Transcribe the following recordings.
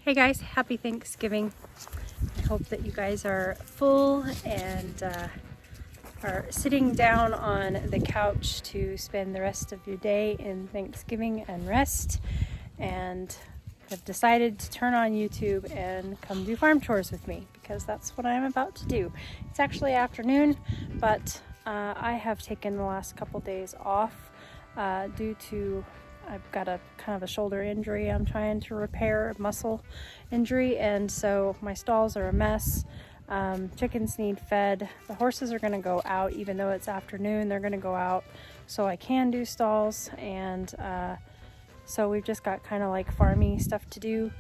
Hey guys, happy Thanksgiving. I hope that you guys are full and are sitting down on the couch to spend the rest of your day in Thanksgiving and rest, and have decided to turn on YouTube and come do farm chores with me, because that's what I'm about to do. It's actually afternoon, but I have taken the last couple days off due to I've got a kind of a shoulder injury I'm trying to repair, a muscle injury, and so my stalls are a mess. Chickens need fed. The horses are going to go out, even though it's afternoon, they're going to go out so I can do stalls, and so we've just got kind of like farmy stuff to do.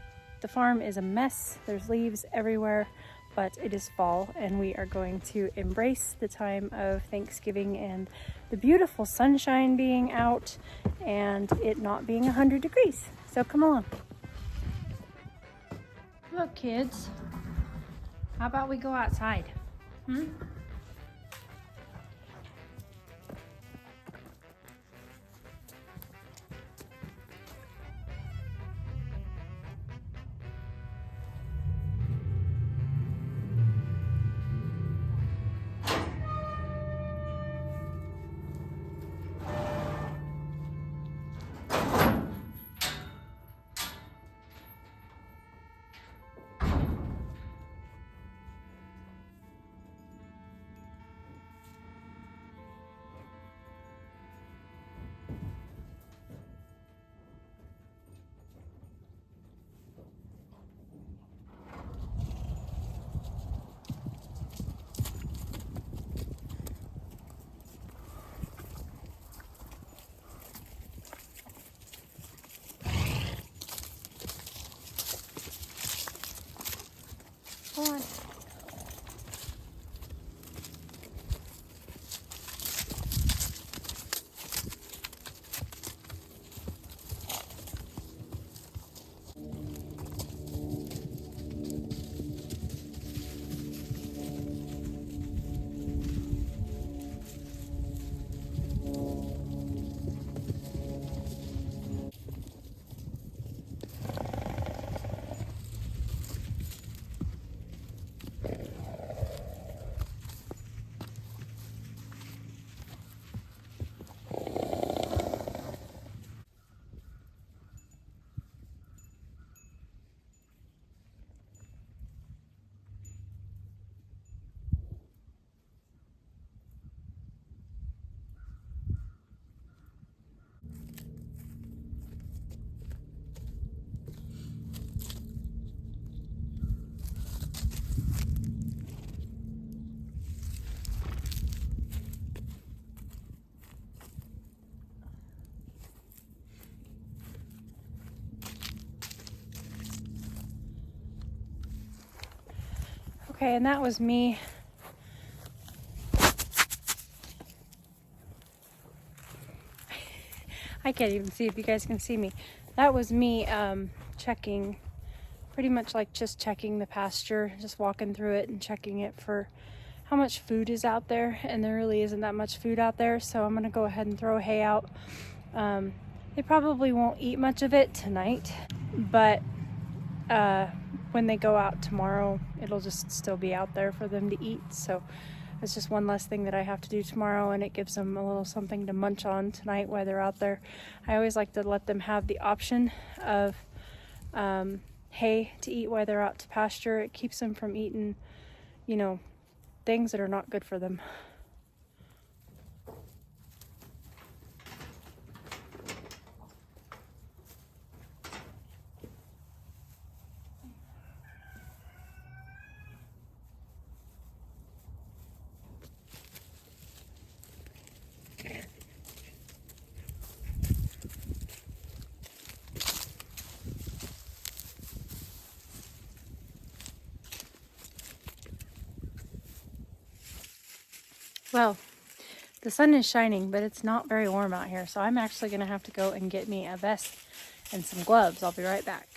The farm is a mess. There's leaves everywhere, but it is fall and we are going to embrace the time of Thanksgiving and the beautiful sunshine being out and it not being 100 degrees. So come along. Look, kids, how about we go outside? Come on. Okay, and that was me. I can't even see if you guys can see me. That was me checking, pretty much like just checking the pasture, just walking through it and checking it for how much food is out there, and there really isn't that much food out there, so I'm gonna go ahead and throw hay out. They probably won't eat much of it tonight, but when they go out tomorrow, it'll just still be out there for them to eat. So it's just one less thing that I have to do tomorrow, and it gives them a little something to munch on tonight while they're out there. I always like to let them have the option of hay to eat while they're out to pasture. It keeps them from eating, you know, things that are not good for them. Well, the sun is shining, but it's not very warm out here, so I'm actually going to have to go and get me a vest and some gloves. I'll be right back.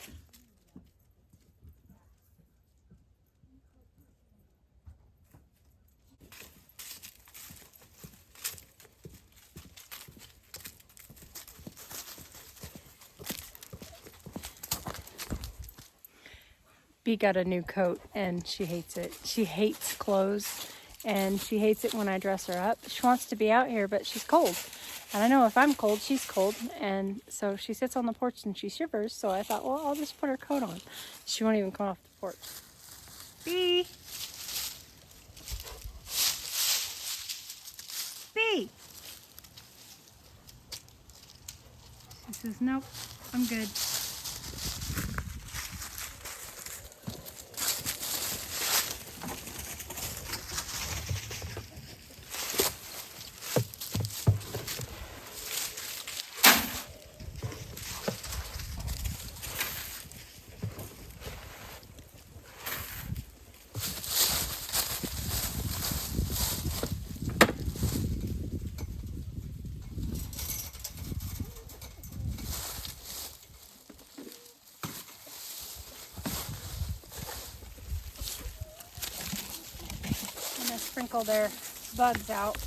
Bee got a new coat and she hates it. She hates clothes and she hates it when I dress her up. She wants to be out here, but she's cold. And I know if I'm cold, she's cold. And so she sits on the porch and she shivers. So I thought, well, I'll just put her coat on. She won't even come off the porch. Bee! Bee! She says, nope, I'm good. Sprinkle their bugs out.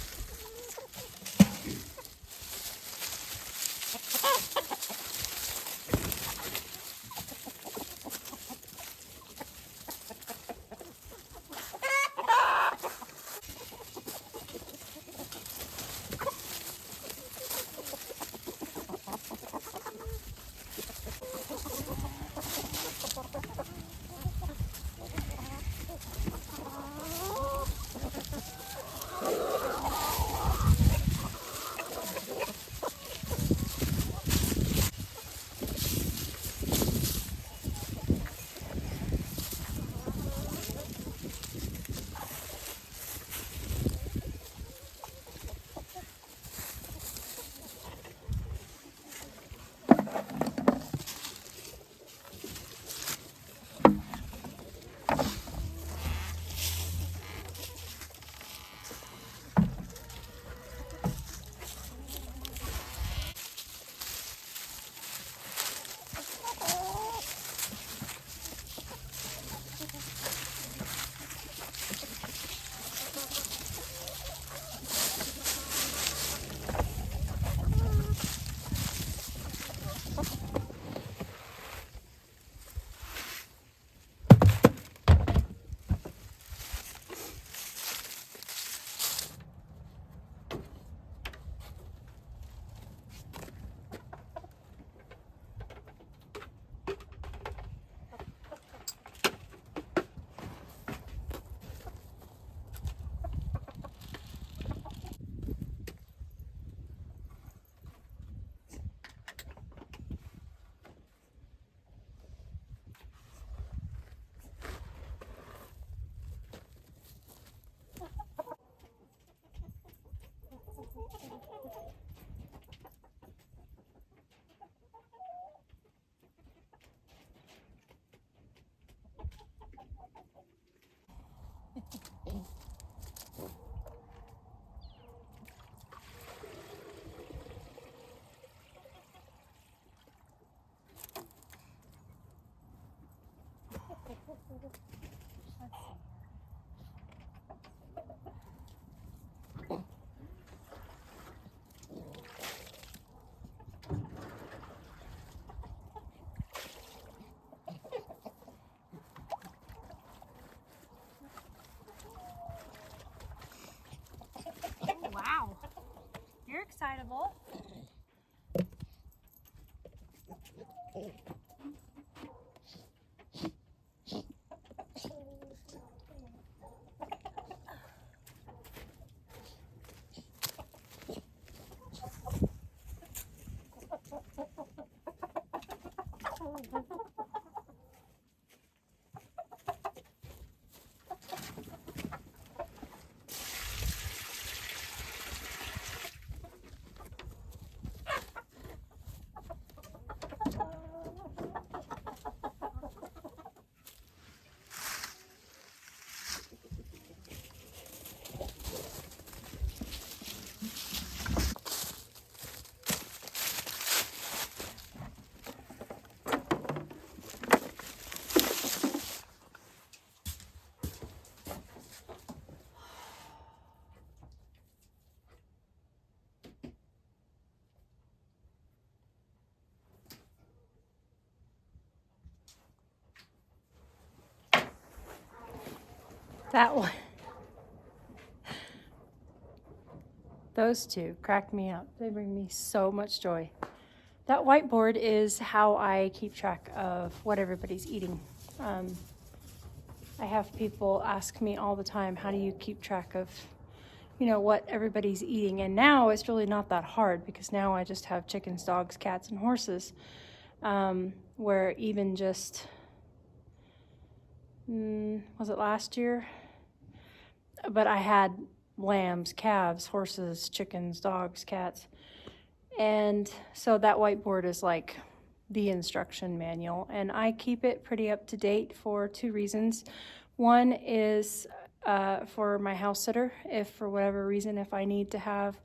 Wow, you're excitable. That one. Those two crack me up. They bring me so much joy. That whiteboard is how I keep track of what everybody's eating. I have people ask me all the time, how do you keep track of, you know, what everybody's eating? And now it's really not that hard because now I just have chickens, dogs, cats, and horses. Where even just, was it last year? But I had lambs, calves, horses, chickens, dogs, cats. And so that whiteboard is like the instruction manual, and I keep it pretty up to date for two reasons. One is for my house sitter. If for whatever reason, if I need to have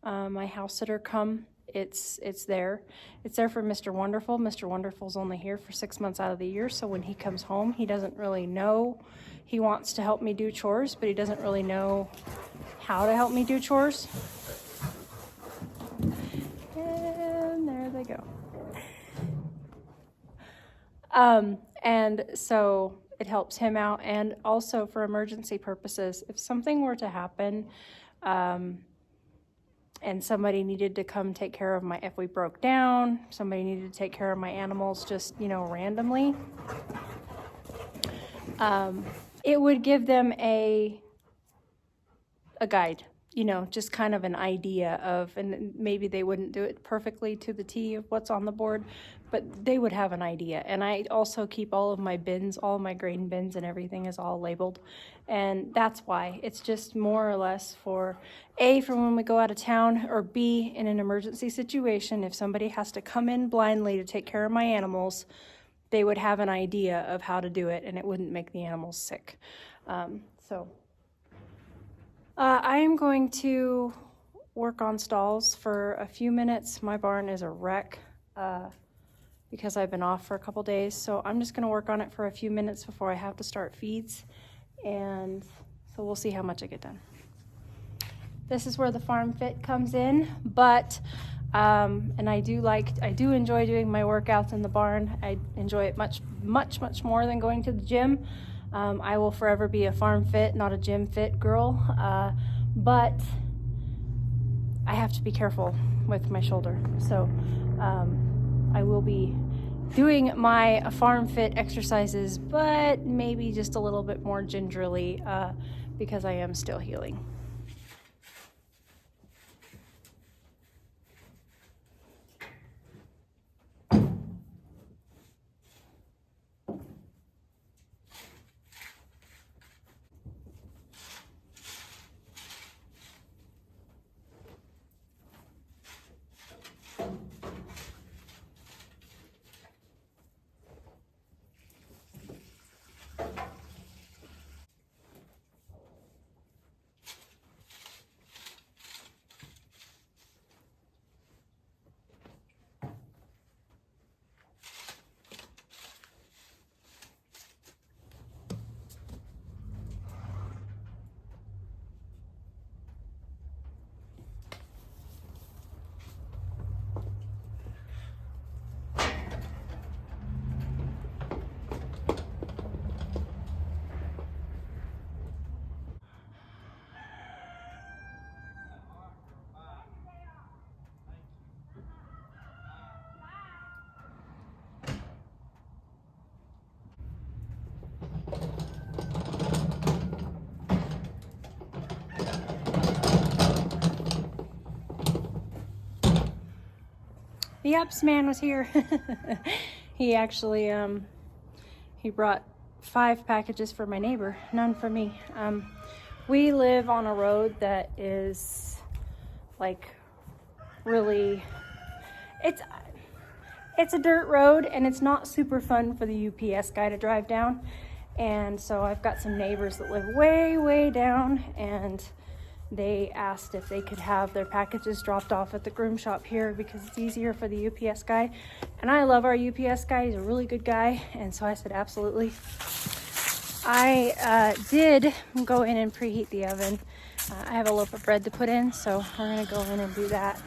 my house sitter come, it's there. It's there for Mr. Wonderful. Mr. Wonderful's only here for 6 months out of the year, so when he comes home, he doesn't really know. He wants to help me do chores, but he doesn't really know how to help me do chores. And there they go. And so it helps him out, and also for emergency purposes, if something were to happen, and somebody needed to come take care of if we broke down, somebody needed to take care of my animals just, you know, randomly, it would give them a guide, you know, just kind of an idea of, and maybe they wouldn't do it perfectly to the T of what's on the board, but they would have an idea. And I also keep all of my bins, all of my grain bins and everything is all labeled. And that's why it's just more or less for A, for when we go out of town, or B, in an emergency situation, if somebody has to come in blindly to take care of my animals, they would have an idea of how to do it and it wouldn't make the animals sick. I am going to work on stalls for a few minutes. My barn is a wreck because I've been off for a couple days. So I'm just going to work on it for a few minutes before I have to start feeds. And so we'll see how much I get done. This is where the farm fit comes in, but and I do enjoy doing my workouts in the barn. I enjoy it much more than going to the gym. I will forever be a farm fit, not a gym fit girl, but I have to be careful with my shoulder. So I will be doing my farm fit exercises, but maybe just a little bit more gingerly because I am still healing. The Ups man was here. He actually, he brought 5 packages for my neighbor, none for me. We live on a road that is like really, it's a dirt road and it's not super fun for the UPS guy to drive down. And so I've got some neighbors that live way down, and they asked if they could have their packages dropped off at the groom shop here because it's easier for the UPS guy. And I love our UPS guy. He's a really good guy. And so I said, absolutely. I did go in and preheat the oven. I have a loaf of bread to put in, so we're going to go in and do that.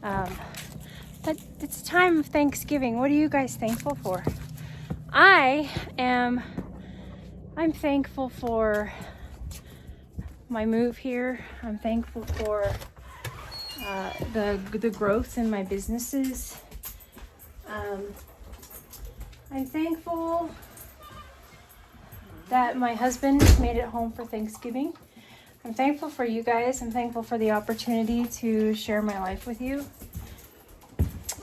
But it's time of Thanksgiving. What are you guys thankful for? I'm thankful for my move here. I'm thankful for the growth in my businesses. I'm thankful that my husband made it home for Thanksgiving. I'm thankful for you guys. I'm thankful for the opportunity to share my life with you.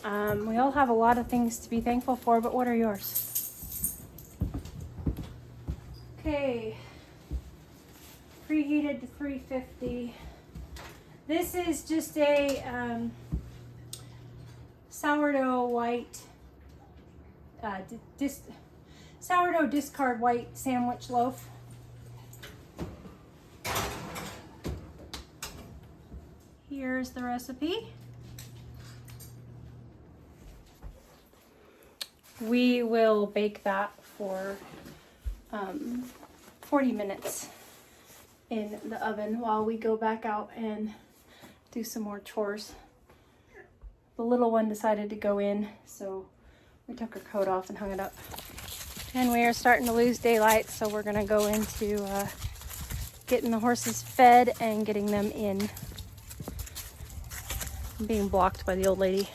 We all have a lot of things to be thankful for, but what are yours? Okay, preheated to 350. This is just a sourdough white, sourdough discard white sandwich loaf. Here's the recipe. We will bake that for 40 minutes in the oven while we go back out and do some more chores. The little one decided to go in, so we took her coat off and hung it up. And we are starting to lose daylight, so we're gonna go into getting the horses fed and getting them in. I'm being blocked by the old lady.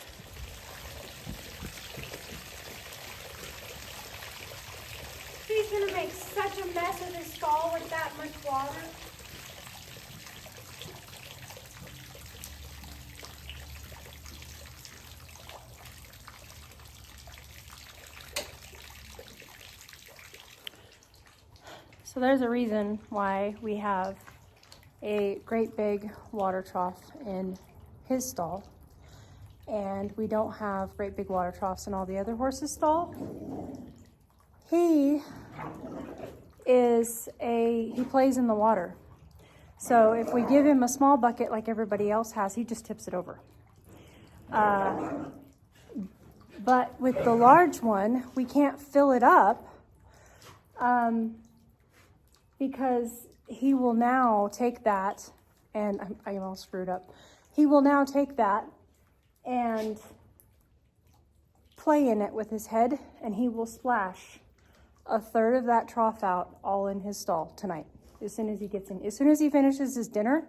He's gonna make such a mess of his stall with that much water. So there's a reason why we have a great big water trough in his stall, and we don't have great big water troughs in all the other horses' stall. He plays in the water. So if we give him a small bucket like everybody else has, he just tips it over. But with the large one, we can't fill it up because he will now take that, and I almost screwed up. He will now take that and play in it with his head, and he will splash a third of that trough out all in his stall tonight. As soon as he gets in, as soon as he finishes his dinner,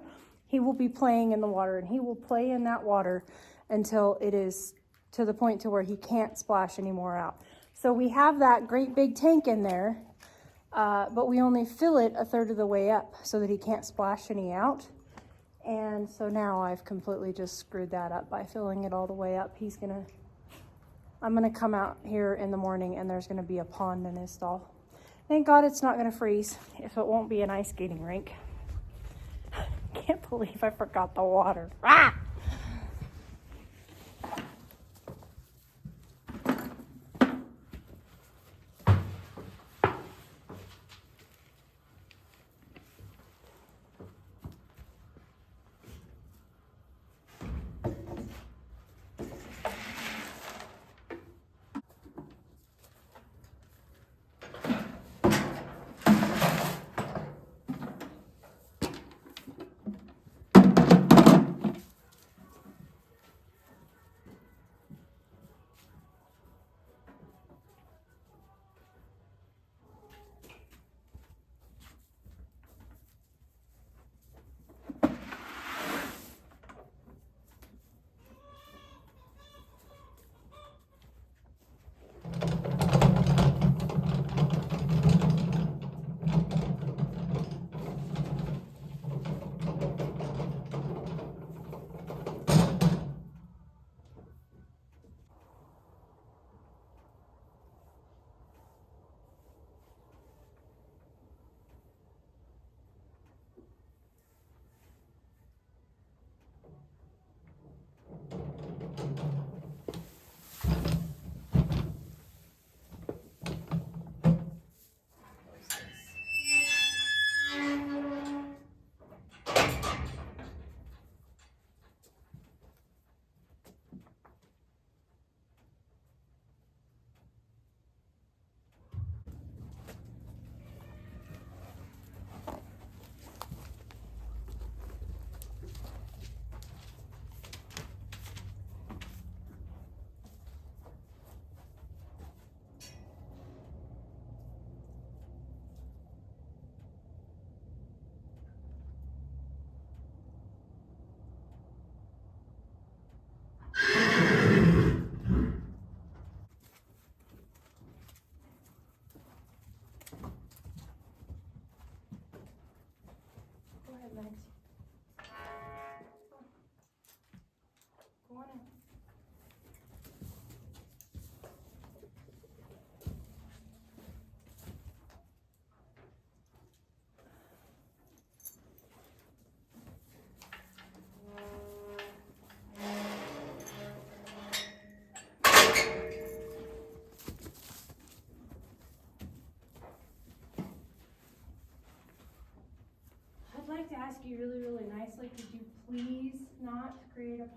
he will be playing in the water, and he will play in that water until it is to the point to where he can't splash any more out. So we have that great big tank in there, but we only fill it a third of the way up so that he can't splash any out. And so now I've completely just screwed that up by filling it all the way up. I'm gonna come out here in the morning and there's gonna be a pond in his stall. Thank God it's not gonna freeze, if it won't be an ice skating rink. Can't believe I forgot the water. Ah!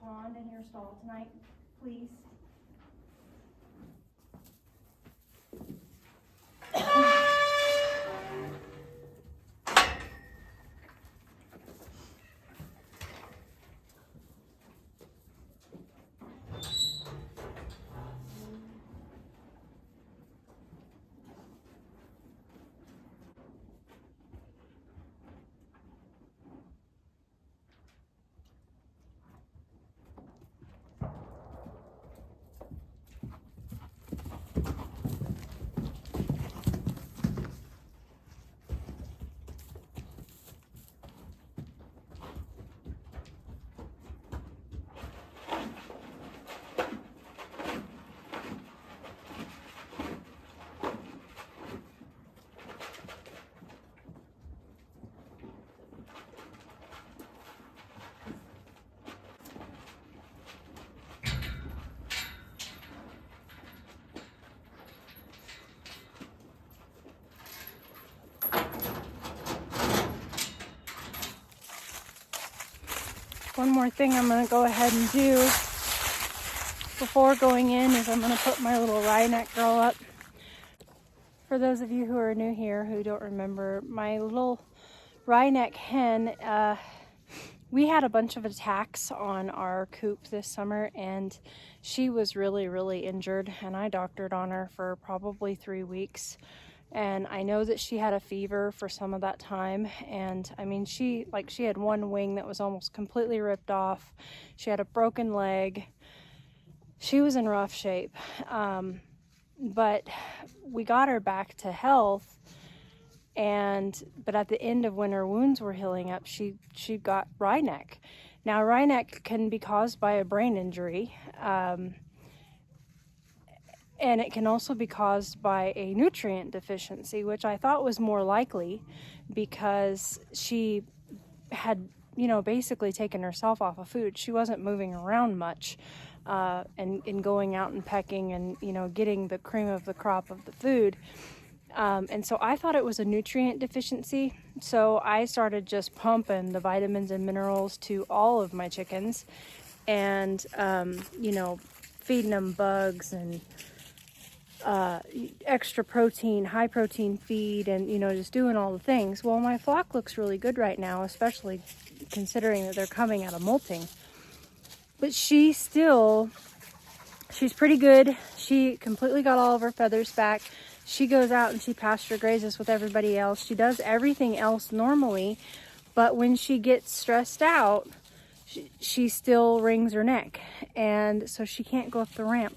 pond in your stall tonight, please? One more thing I'm going to go ahead and do before going in is I'm going to put my little wryneck girl up. For those of you who are new here who don't remember, my little wryneck hen, we had a bunch of attacks on our coop this summer, and she was really injured, and I doctored on her for probably 3 weeks. And I know that she had a fever for some of that time. And I mean, she had one wing that was almost completely ripped off. She had a broken leg. She was in rough shape. But we got her back to health. But at the end of when her wounds were healing up, she got wryneck. Now, wryneck can be caused by a brain injury. And it can also be caused by a nutrient deficiency, which I thought was more likely because she had, basically taken herself off of food. She wasn't moving around much and going out and pecking and, getting the cream of the crop of the food. And so I thought it was a nutrient deficiency. So I started just pumping the vitamins and minerals to all of my chickens and, feeding them bugs and extra protein, high protein feed, and just doing all the things. Well, my flock looks really good right now, especially considering that they're coming out of molting. But she's pretty good. She completely got all of her feathers back. She goes out and she pasture grazes with everybody else. She does everything else normally, but when she gets stressed out, she still wrings her neck, and so she can't go up the ramp.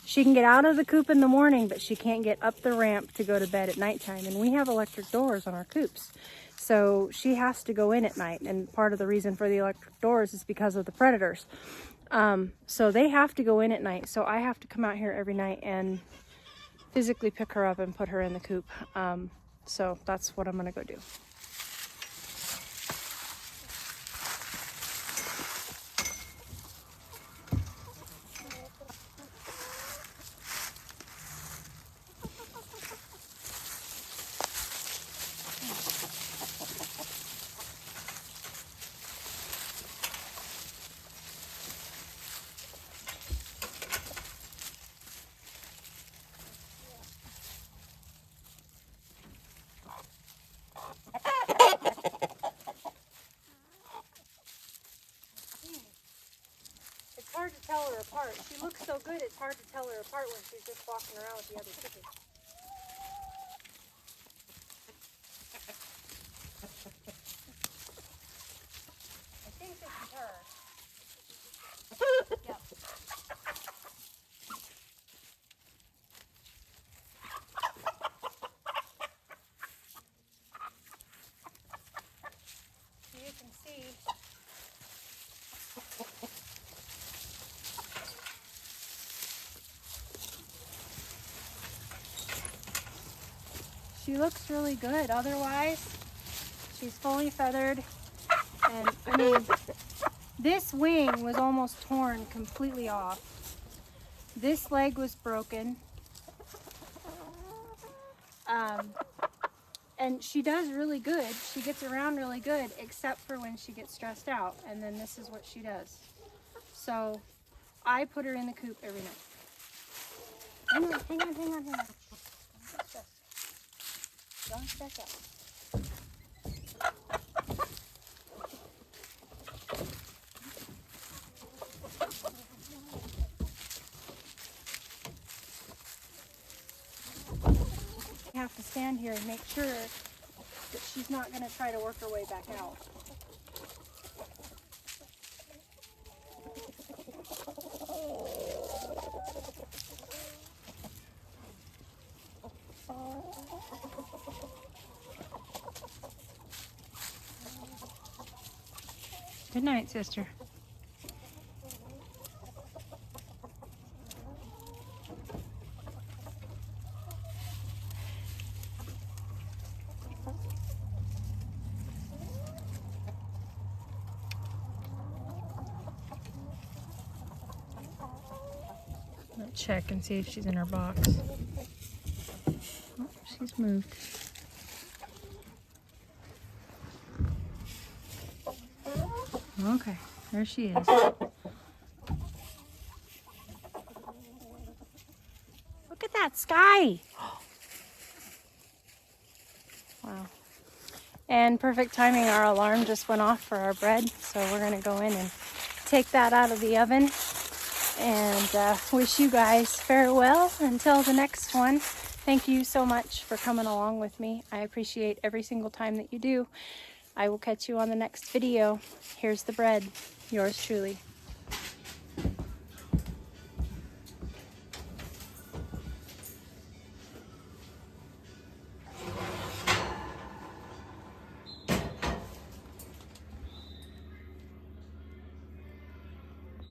She can get out of the coop in the morning, but she can't get up the ramp to go to bed at nighttime. And we have electric doors on our coops. So she has to go in at night. And part of the reason for the electric doors is because of the predators. So they have to go in at night. So I have to come out here every night and physically pick her up and put her in the coop. So that's what I'm going to go do. It's hard to tell her apart. She looks so good, it's hard to tell her apart when she's just walking around with the other chickens. I think this is her. Yep. So you can see she looks really good. Otherwise, she's fully feathered. And I mean, this wing was almost torn completely off. This leg was broken. And she does really good. She gets around really good, except for when she gets stressed out. And then this is what she does. So I put her in the coop every night. Hang on. Don't stress out. You have to stand here and make sure that she's not going to try to work her way back out. Good night, sister. Let's check and see if she's in her box. Oh, she's moved. Okay, there she is. Look at that sky. Wow. And perfect timing, our alarm just went off for our bread. So we're gonna go in and take that out of the oven and wish you guys farewell until the next one. Thank you so much for coming along with me. I appreciate every single time that you do. I will catch you on the next video. Here's the bread. Yours truly.